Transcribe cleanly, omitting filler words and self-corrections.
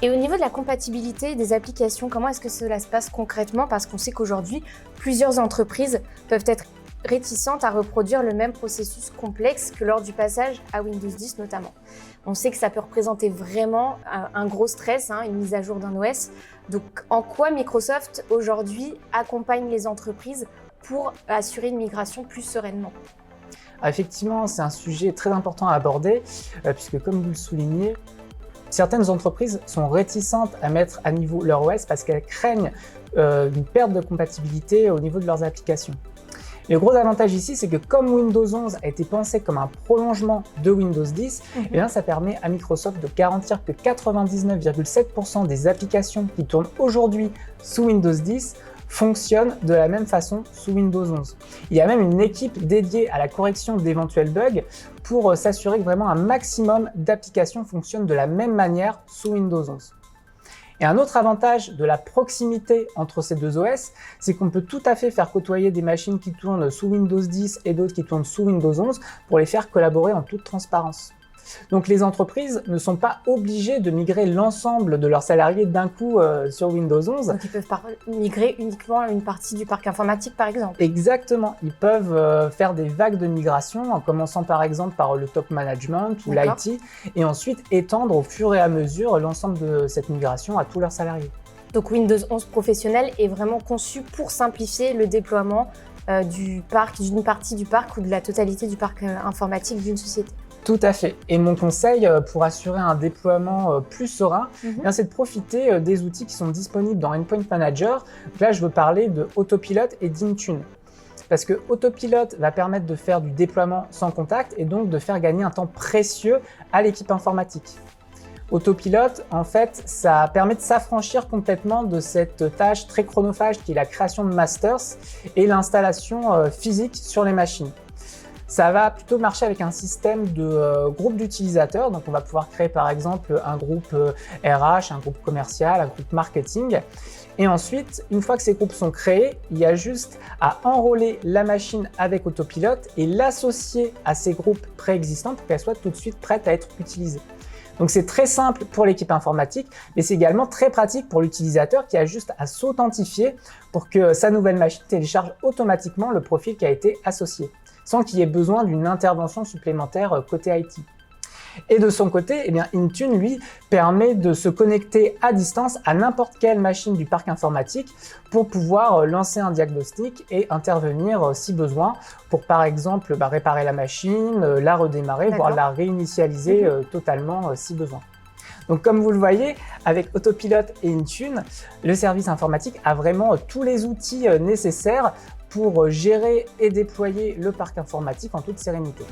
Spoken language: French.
Et au niveau de la compatibilité des applications, comment est-ce que cela se passe concrètement? Parce qu'on sait qu'aujourd'hui, plusieurs entreprises peuvent être réticentes à reproduire le même processus complexe que lors du passage à Windows 10 notamment. On sait que ça peut représenter vraiment un gros stress, une mise à jour d'un OS. Donc en quoi Microsoft aujourd'hui accompagne les entreprises pour assurer une migration plus sereinement? Effectivement, c'est un sujet très important à aborder, puisque comme vous le soulignez, certaines entreprises sont réticentes à mettre à niveau leur OS parce qu'elles craignent une perte de compatibilité au niveau de leurs applications. Et le gros avantage ici, c'est que comme Windows 11 a été pensé comme un prolongement de Windows 10, eh bien, ça permet à Microsoft de garantir que 99,7% des applications qui tournent aujourd'hui sous Windows 10 fonctionnent de la même façon sous Windows 11. Il y a même une équipe dédiée à la correction d'éventuels bugs pour s'assurer que vraiment un maximum d'applications fonctionnent de la même manière sous Windows 11. Et un autre avantage de la proximité entre ces deux OS, c'est qu'on peut tout à fait faire côtoyer des machines qui tournent sous Windows 10 et d'autres qui tournent sous Windows 11 pour les faire collaborer en toute transparence. Donc les entreprises ne sont pas obligées de migrer l'ensemble de leurs salariés d'un coup sur Windows 11. Donc ils peuvent migrer uniquement une partie du parc informatique par exemple. Exactement, ils peuvent faire des vagues de migration en commençant par exemple par le top management ou l'IT et ensuite étendre au fur et à mesure l'ensemble de cette migration à tous leurs salariés. Donc Windows 11 professionnel est vraiment conçu pour simplifier le déploiement du parc, d'une partie du parc ou de la totalité du parc informatique d'une société. Tout à fait. Et mon conseil pour assurer un déploiement plus serein, c'est de profiter des outils qui sont disponibles dans Endpoint Manager. Donc là, je veux parler de Autopilot et d'Intune. Parce que Autopilot va permettre de faire du déploiement sans contact et donc de faire gagner un temps précieux à l'équipe informatique. Autopilot, en fait, ça permet de s'affranchir complètement de cette tâche très chronophage qui est la création de masters et l'installation physique sur les machines. Ça va plutôt marcher avec un système de groupe d'utilisateurs. Donc, on va pouvoir créer par exemple un groupe RH, un groupe commercial, un groupe marketing. Et ensuite, une fois que ces groupes sont créés, il y a juste à enrôler la machine avec Autopilot et l'associer à ces groupes préexistants pour qu'elle soit tout de suite prête à être utilisée. Donc c'est très simple pour l'équipe informatique, mais c'est également très pratique pour l'utilisateur qui a juste à s'authentifier pour que sa nouvelle machine télécharge automatiquement le profil qui a été associé, sans qu'il y ait besoin d'une intervention supplémentaire côté IT. Et de son côté, Intune, lui, permet de se connecter à distance à n'importe quelle machine du parc informatique pour pouvoir lancer un diagnostic et intervenir si besoin pour, par exemple, réparer la machine, la redémarrer, voire la réinitialiser totalement si besoin. Donc comme vous le voyez, avec Autopilot et Intune, le service informatique a vraiment tous les outils nécessaires pour gérer et déployer le parc informatique en toute sérénité.